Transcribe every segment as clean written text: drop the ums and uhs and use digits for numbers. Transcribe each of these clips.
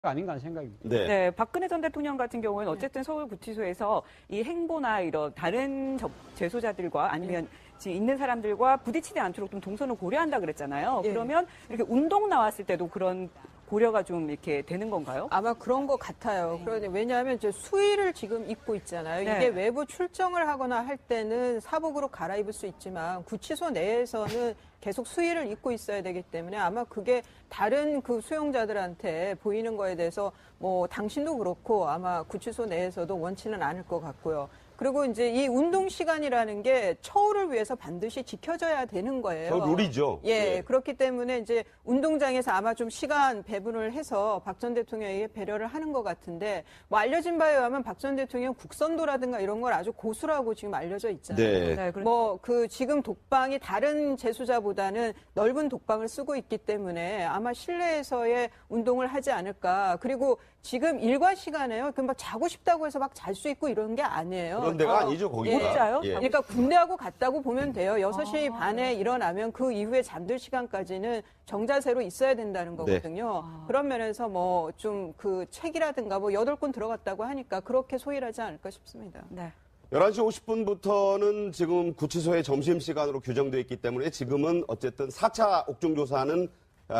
아닌가 하는 생각입니다. 네. 네, 박근혜 전 대통령 같은 경우는 어쨌든 서울구치소에서 이 행보나 이런 다른 재소자들과 아니면 지금 있는 사람들과 부딪히지 않도록 좀 동선을 고려한다 그랬잖아요. 예. 그러면 이렇게 운동 나왔을 때도 그런 고려가 좀 이렇게 되는 건가요? 아마 그런 것 같아요. 그런데 왜냐하면 이제 수의를 지금 입고 있잖아요. 네. 이게 외부 출정을 하거나 할 때는 사복으로 갈아입을 수 있지만 구치소 내에서는 계속 수의를 입고 있어야 되기 때문에 아마 그게 다른 그 수용자들한테 보이는 거에 대해서 뭐 당신도 그렇고 아마 구치소 내에서도 원치는 않을 것 같고요. 그리고 이제 이 운동 시간이라는 게 처우를 위해서 반드시 지켜져야 되는 거예요. 저 룰이죠. 예, 예. 그렇기 때문에 이제 운동장에서 아마 좀 시간 배분을 해서 박 전 대통령에게 배려를 하는 것 같은데 뭐 알려진 바에 의하면 박 전 대통령 국선도라든가 이런 걸 아주 고수라고 지금 알려져 있잖아요. 네. 네, 뭐 그 지금 독방이 다른 재수자보다는 넓은 독방을 쓰고 있기 때문에 아마 실내에서의 운동을 하지 않을까. 그리고 지금 일과 시간에요. 그 막 자고 싶다고 해서 막 잘 수 있고 이런 게 아니에요. 그런 데가 아니죠, 거기가. 못 자요? 예. 그러니까 군대하고 같다고 보면 돼요. 6시 반에 일어나면 그 이후에 잠들 시간까지는 정자세로 있어야 된다는 거거든요. 그런 면에서 뭐 좀 그 책이라든가 뭐 8권 들어갔다고 하니까 그렇게 소일하지 않을까 싶습니다. 네. 11시 50분부터는 지금 구치소의 점심시간으로 규정되어 있기 때문에 지금은 어쨌든 4차 옥중조사는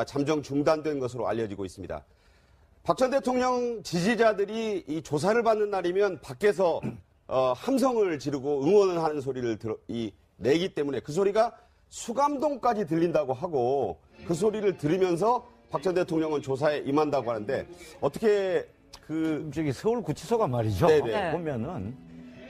잠정 중단된 것으로 알려지고 있습니다. 박 전 대통령 지지자들이 이 조사를 받는 날이면 밖에서 함성을 지르고 응원을 하는 소리를 내기 때문에 그 소리가 수감동까지 들린다고 하고 그 소리를 들으면서 박 전 대통령은 조사에 임한다고 하는데 어떻게 저기 서울구치소가 말이죠. 네네. 보면은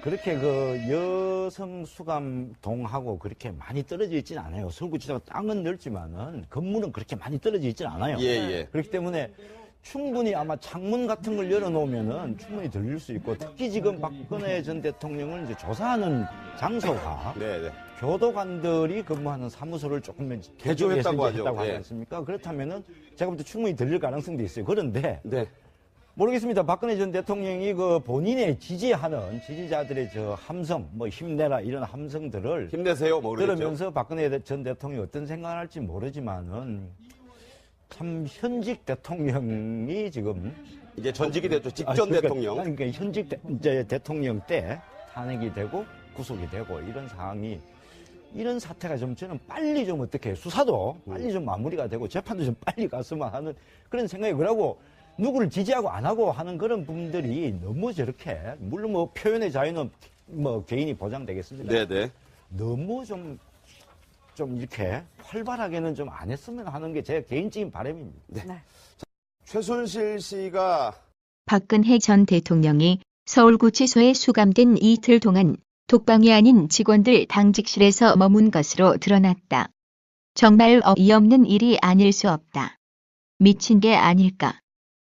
그렇게 그 여성 수감동하고 그렇게 많이 떨어져 있지는 않아요. 서울구치소가 땅은 넓지만은 건물은 그렇게 많이 떨어져 있지는 않아요. 예. 그렇기 때문에 충분히 아마 창문 같은 걸 열어놓으면은 충분히 들릴 수 있고 특히 지금 박근혜 전 대통령을 이제 조사하는 장소가 네네. 교도관들이 근무하는 사무소를 조금 개조했다고 하죠. 하지 예. 않습니까? 그렇다면은 제가 볼 때 충분히 들릴 가능성도 있어요. 그런데 네. 모르겠습니다. 박근혜 전 대통령이 그 본인의 지지하는 지지자들의 저 함성, 뭐 힘내라 이런 함성들을 힘내세요. 모르겠죠. 들으면서 박근혜 전 대통령이 어떤 생각을 할지 모르지만은 참 현직 대통령이 지금 이제 전직이 됐죠. 직전 대통령. 그러니까 현직 이제 대통령 때 탄핵이 되고 구속이 되고 이런 상황이 이런 사태가 좀 저는 빨리 좀 어떻게 수사도 빨리 좀 마무리가 되고 재판도 좀 빨리 갔으면 하는 그런 생각이 그러고 누구를 지지하고 안 하고 하는 그런 분들이 너무 저렇게 물론 뭐 표현의 자유는 뭐 개인이 보장되겠습니다. 네네. 너무 좀 이렇게 활발하게는 좀 안 했으면 하는 게 제 개인적인 바람입니다. 네. 최순실 씨가 박근혜 전 대통령이 서울구치소에 수감된 이틀 동안 독방이 아닌 직원들 당직실에서 머문 것으로 드러났다. 정말 어이없는 일이 아닐 수 없다. 미친 게 아닐까.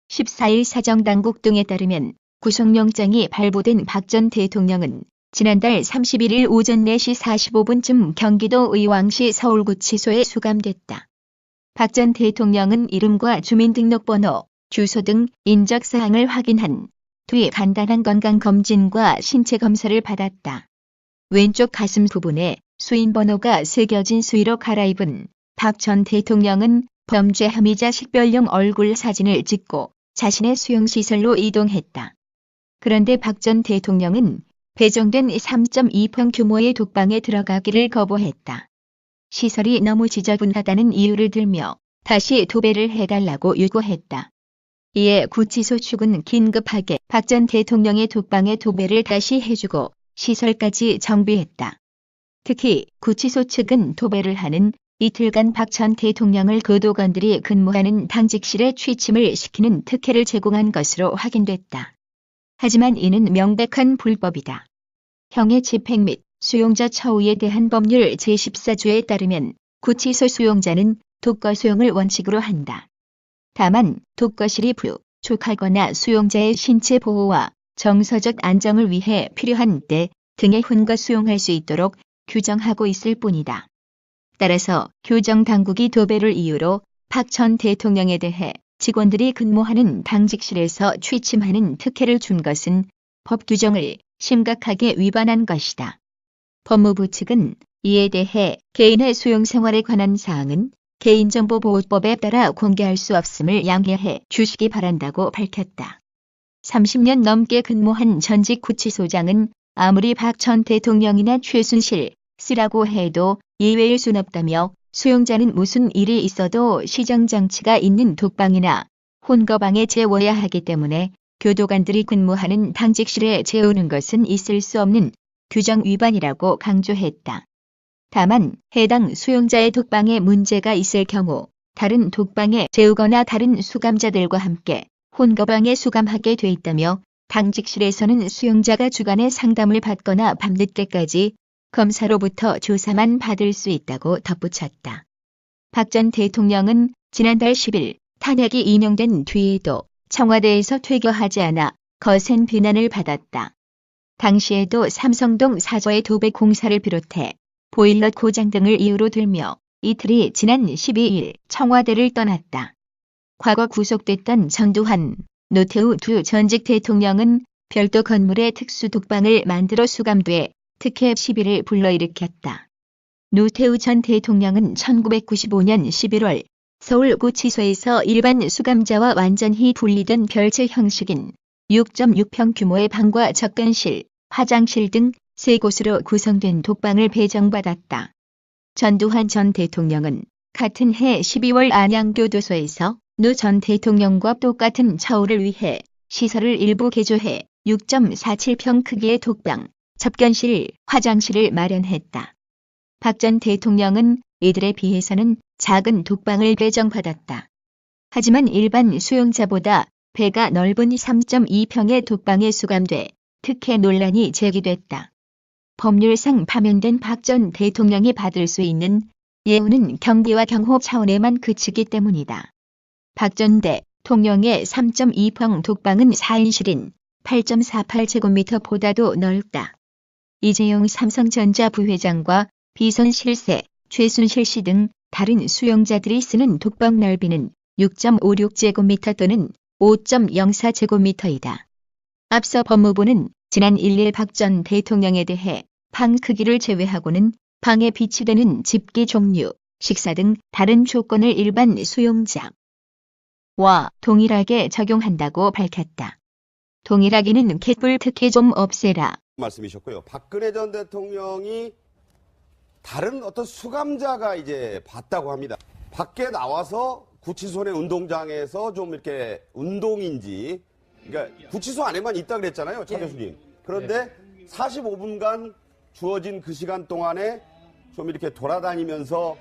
14일 사정당국 등에 따르면 구속영장이 발부된 박 전 대통령은 지난달 31일 오전 4시 45분쯤 경기도 의왕시 서울구치소에 수감됐다. 박 전 대통령은 이름과 주민등록번호, 주소 등 인적사항을 확인한 뒤 간단한 건강검진과 신체검사를 받았다. 왼쪽 가슴 부분에 수인번호가 새겨진 수의로 갈아입은 박 전 대통령은 범죄 혐의자 식별용 얼굴 사진을 찍고 자신의 수용시설로 이동했다. 그런데 박 전 대통령은 배정된 3.2평 규모의 독방에 들어가기를 거부했다. 시설이 너무 지저분하다는 이유를 들며 다시 도배를 해달라고 요구했다. 이에 구치소 측은 긴급하게 박 전 대통령의 독방의 도배를 다시 해주고 시설까지 정비했다. 특히 구치소 측은 도배를 하는 이틀간 박 전 대통령을 교도관들이 근무하는 당직실에 취침을 시키는 특혜를 제공한 것으로 확인됐다. 하지만 이는 명백한 불법이다. 형의 집행 및 수용자 처우에 대한 법률 제14조에 따르면 구치소 수용자는 독거 수용을 원칙으로 한다. 다만 독거실이 부족하거나 수용자의 신체 보호와 정서적 안정을 위해 필요한 때 등에 혼거 수용할 수 있도록 규정하고 있을 뿐이다. 따라서 교정당국이 도배를 이유로 박 전 대통령에 대해 직원들이 근무하는 당직실에서 취침하는 특혜를 준 것은 법 규정을 심각하게 위반한 것이다. 법무부 측은 이에 대해 개인의 수용 생활에 관한 사항은 개인정보보호법에 따라 공개할 수 없음을 양해해 주시기 바란다고 밝혔다. 30년 넘게 근무한 전직 구치소장은 아무리 박 전 대통령이나 최순실 쓰라고 해도 예외일 순 없다며 수용자는 무슨 일이 있어도 시정장치가 있는 독방이나 혼거방에 재워야 하기 때문에 교도관들이 근무하는 당직실에 재우는 것은 있을 수 없는 규정 위반이라고 강조했다. 다만 해당 수용자의 독방에 문제가 있을 경우 다른 독방에 재우거나 다른 수감자들과 함께 혼거방에 수감하게 돼 있다며 당직실에서는 수용자가 주간에 상담을 받거나 밤늦게까지 검사로부터 조사만 받을 수 있다고 덧붙였다. 박 전 대통령은 지난달 10일 탄핵이 인용된 뒤에도 청와대에서 퇴거하지 않아 거센 비난을 받았다. 당시에도 삼성동 사저의 도배 공사를 비롯해 보일러 고장 등을 이유로 들며 이틀이 지난 12일 청와대를 떠났다. 과거 구속됐던 전두환, 노태우 두 전직 대통령은 별도 건물에 특수 독방을 만들어 수감돼 특혜 시비를 불러일으켰다. 노태우 전 대통령은 1995년 11월 서울구치소에서 일반 수감자와 완전히 분리된 별채 형식인 6.6평 규모의 방과 접근실, 화장실 등 3곳으로 구성된 독방을 배정받았다. 전두환 전 대통령은 같은 해 12월 안양교도소에서 노 전 대통령과 똑같은 처우를 위해 시설을 일부 개조해 6.47평 크기의 독방, 접견실, 화장실을 마련했다. 박 전 대통령은 이들에 비해서는 작은 독방을 배정받았다. 하지만 일반 수용자보다 배가 넓은 3.2평의 독방에 수감돼 특혜 논란이 제기됐다. 법률상 파면된 박 전 대통령이 받을 수 있는 예우는 경비와 경호 차원에만 그치기 때문이다. 박 전 대통령의 3.2평 독방은 4인실인 8.48제곱미터보다도 넓다. 이재용 삼성전자 부회장과 비선 실세, 최순실 씨 등 다른 수용자들이 쓰는 독방 넓이는 6.56제곱미터 또는 5.04제곱미터이다. 앞서 법무부는 지난 1일 박 전 대통령에 대해 방 크기를 제외하고는 방에 비치되는 집기 종류, 식사 등 다른 조건을 일반 수용자와 동일하게 적용한다고 밝혔다. 동일하기는 캣불 특혜 좀 없애라 말씀이셨고요. 박근혜 전 대통령이 다른 어떤 수감자가 이제 봤다고 합니다. 밖에 나와서 구치소 내 운동장에서 좀 이렇게 운동인지, 그러니까 구치소 안에만 있다 그랬잖아요, 차 교수님. 그런데 45분간 주어진 그 시간 동안에 좀 이렇게 돌아다니면서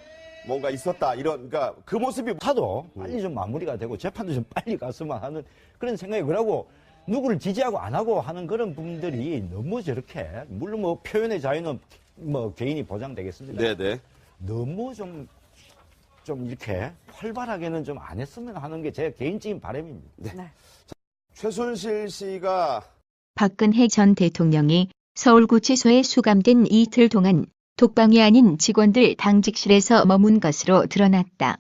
뭔가 있었다, 이런, 그러니까 그 모습이. 사도 빨리 좀 마무리가 되고 재판도 좀 빨리 갔으면 하는 그런 생각이, 그러고 누구를 지지하고 안 하고 하는 그런 분들이 너무 저렇게, 물론 뭐 표현의 자유는 뭐 개인이 보장되겠습니다. 네네. 너무 좀 이렇게 활발하게는 좀 안 했으면 하는 게 제 개인적인 바람입니다. 네. 네. 최순실 씨가 박근혜 전 대통령이 서울구치소에 수감된 이틀 동안 독방이 아닌 직원들 당직실에서 머문 것으로 드러났다.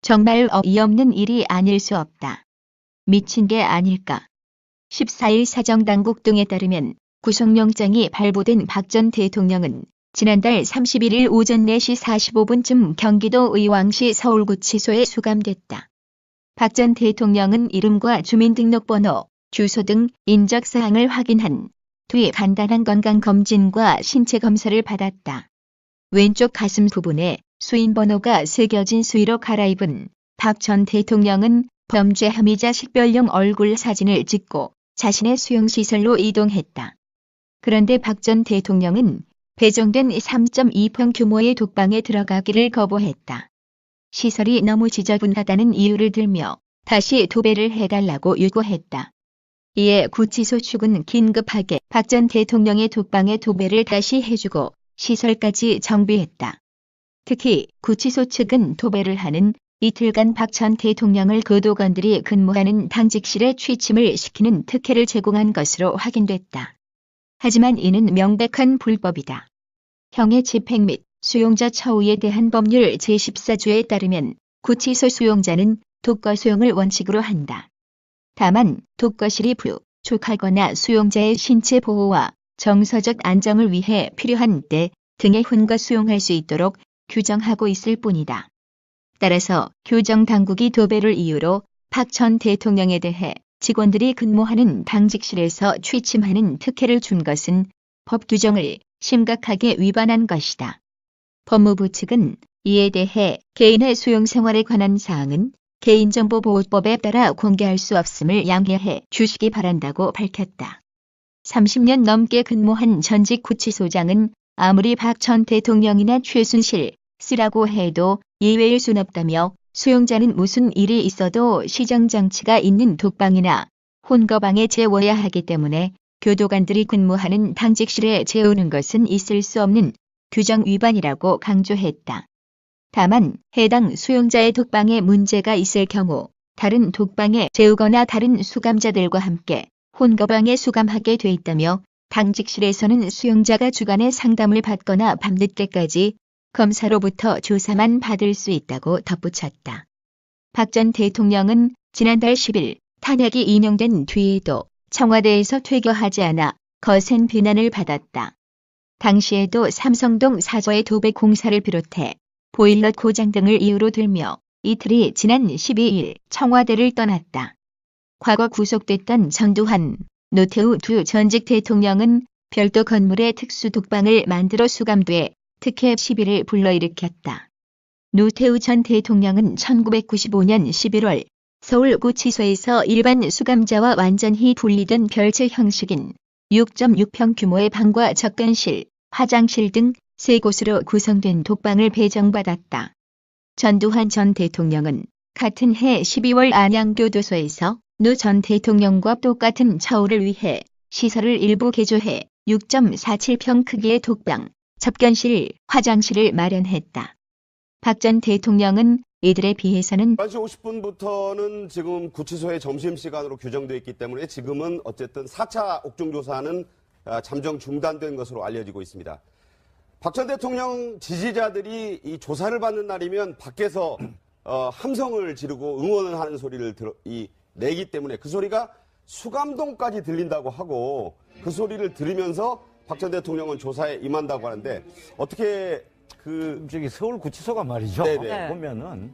정말 어이없는 일이 아닐 수 없다. 미친 게 아닐까. 14일 사정당국 등에 따르면 구속영장이 발부된 박 전 대통령은 지난달 31일 오전 4시 45분쯤 경기도 의왕시 서울구치소에 수감됐다. 박 전 대통령은 이름과 주민등록번호, 주소 등 인적사항을 확인한 뒤 간단한 건강검진과 신체검사를 받았다. 왼쪽 가슴 부분에 수인번호가 새겨진 수의로 갈아입은 박 전 대통령은 범죄 혐의자 식별용 얼굴 사진을 찍고 자신의 수용시설로 이동했다. 그런데 박 전 대통령은 배정된 3.2평 규모의 독방에 들어가기를 거부했다. 시설이 너무 지저분하다는 이유를 들며 다시 도배를 해달라고 요구했다. 이에 구치소 측은 긴급하게 박 전 대통령의 독방의 도배를 다시 해주고 시설까지 정비했다. 특히 구치소 측은 도배를 하는 이틀간 박 전 대통령을 교도관들이 근무하는 당직실에 취침을 시키는 특혜를 제공한 것으로 확인됐다. 하지만 이는 명백한 불법이다. 형의 집행 및 수용자 처우에 대한 법률 제14조에 따르면 구치소 수용자는 독거 수용을 원칙으로 한다. 다만 독거실이 부족하거나 수용자의 신체 보호와 정서적 안정을 위해 필요한 때 등의 혼거 수용할 수 있도록 규정하고 있을 뿐이다. 따라서 교정 당국이 도배를 이유로 박 전 대통령에 대해 직원들이 근무하는 당직실에서 취침하는 특혜를 준 것은 법 규정을 심각하게 위반한 것이다. 법무부 측은 이에 대해 개인의 수용생활에 관한 사항은 개인정보보호법에 따라 공개할 수 없음을 양해해 주시기 바란다고 밝혔다. 30년 넘게 근무한 전직 구치소장은 아무리 박 전 대통령이나 최순실 쓰라고 해도 예외일 순 없다며 수용자는 무슨 일이 있어도 시정장치가 있는 독방이나 혼거방에 재워야 하기 때문에 교도관들이 근무하는 당직실에 재우는 것은 있을 수 없는 규정 위반이라고 강조했다. 다만 해당 수용자의 독방에 문제가 있을 경우 다른 독방에 재우거나 다른 수감자들과 함께 혼거방에 수감하게 돼 있다며 당직실에서는 수용자가 주간에 상담을 받거나 밤늦게까지 검사로부터 조사만 받을 수 있다고 덧붙였다. 박 전 대통령은 지난달 10일 탄핵이 인용된 뒤에도 청와대에서 퇴거하지 않아 거센 비난을 받았다. 당시에도 삼성동 사저의 도배 공사를 비롯해 보일러 고장 등을 이유로 들며 이틀이 지난 12일 청와대를 떠났다. 과거 구속됐던 전두환, 노태우 두 전직 대통령은 별도 건물에 특수 독방을 만들어 수감돼 특혜 시비를 불러일으켰다. 노태우 전 대통령은 1995년 11월 서울구치소에서 일반 수감자와 완전히 분리된 별채 형식인 6.6평 규모의 방과 접견실, 화장실 등 3곳으로 구성된 독방을 배정받았다. 전두환 전 대통령은 같은 해 12월 안양교도소에서 노 전 대통령과 똑같은 처우를 위해 시설을 일부 개조해 6.47평 크기의 독방, 접견실, 화장실을 마련했다. 박 전 대통령은 이들에 비해서는 11시 50분부터는 지금 구치소의 점심시간으로 규정되어 있기 때문에 지금은 어쨌든 4차 옥중조사는 잠정 중단된 것으로 알려지고 있습니다. 박 전 대통령 지지자들이 이 조사를 받는 날이면 밖에서 함성을 지르고 응원을 하는 소리를 내기 때문에 그 소리가 수감동까지 들린다고 하고 그 소리를 들으면서 박 전 대통령은 조사에 임한다고 하는데 어떻게 저기 서울구치소가 말이죠. 네네. 보면은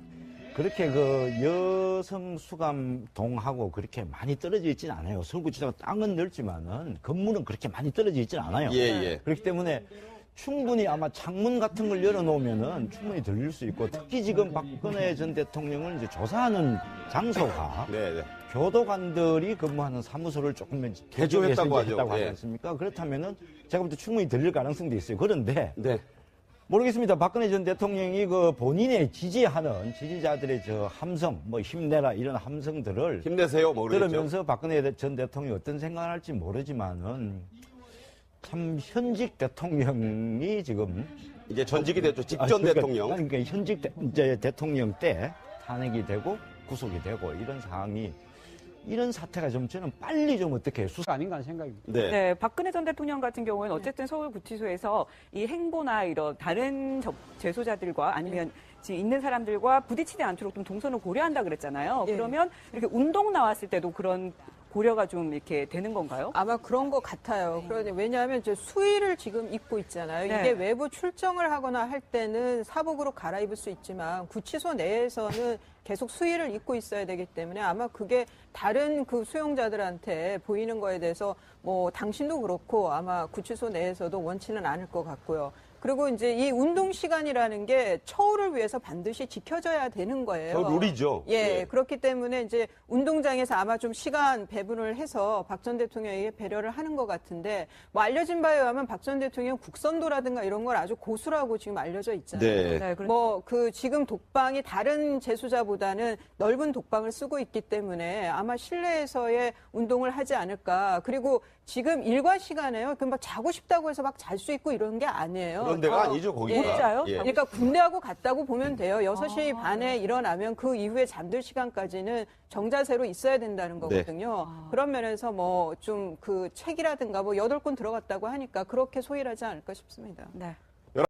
그렇게 그 여성 수감동하고 그렇게 많이 떨어져 있진 않아요. 서울구치소가 땅은 넓지만은 건물은 그렇게 많이 떨어져 있진 않아요. 예. 그렇기 때문에 충분히 아마 창문 같은 걸 열어놓으면은 충분히 들릴 수 있고 특히 지금 박근혜 전 대통령을 이제 조사하는 장소가 네네. 교도관들이 근무하는 사무소를 조금 개조했다고 하죠. 했다고 하지 예. 않습니까? 그렇다면은 제가 볼 때 충분히 들릴 가능성도 있어요. 그런데 네. 모르겠습니다. 박근혜 전 대통령이 그 본인의 지지하는 지지자들의 저 함성, 뭐 힘내라 이런 함성들을 힘내세요. 뭐 그러겠죠. 들으면서 박근혜 전 대통령이 어떤 생각을 할지 모르지만은 참 현직 대통령이 지금 이제 전직이 됐죠. 직전 대통령. 그러니까 현직 이제 대통령 때 탄핵이 되고 구속이 되고 이런 상황이 이런 사태가 좀 저는 빨리 좀 어떻게 수사 아닌가 하는 생각입니다. 네. 네, 박근혜 전 대통령 같은 경우에는 어쨌든 서울구치소에서 이 행보나 이런 다른 재소자들과 아니면 지금 있는 사람들과 부딪히지 않도록 좀 동선을 고려한다 그랬잖아요. 예. 그러면 이렇게 운동 나왔을 때도 그런 고려가 좀 이렇게 되는 건가요? 아마 그런 것 같아요. 그런데 왜냐하면 이제 수의를 지금 입고 있잖아요. 네. 이게 외부 출정을 하거나 할 때는 사복으로 갈아입을 수 있지만 구치소 내에서는 계속 수의를 입고 있어야 되기 때문에 아마 그게 다른 그 수용자들한테 보이는 거에 대해서 뭐 당신도 그렇고 아마 구치소 내에서도 원치는 않을 것 같고요. 그리고 이제 이 운동 시간이라는 게 처우를 위해서 반드시 지켜져야 되는 거예요. 룰이죠. 예, 그렇기 때문에 이제 운동장에서 아마 좀 시간 배분을 해서 박 전 대통령에게 배려를 하는 것 같은데 뭐 알려진 바에 의하면 박 전 대통령 국선도라든가 이런 걸 아주 고수라고 지금 알려져 있잖아요. 네. 네, 뭐 그 지금 독방이 다른 재수자보다는 넓은 독방을 쓰고 있기 때문에 아마 실내에서의 운동을 하지 않을까. 그리고 지금 일과 시간에요. 그 막 자고 싶다고 해서 막 잘 수 있고 이런 게 아니에요. 그런 데가 아니죠, 거기가. 진짜요? 예. 그러니까 군대하고 같다고 보면 돼요. 6시 반에 일어나면 그 이후에 잠들 시간까지는 정자세로 있어야 된다는 거거든요. 그런 면에서 뭐 좀 그 책이라든가 뭐 8권 들어갔다고 하니까 그렇게 소홀하지 않을까 싶습니다. 네.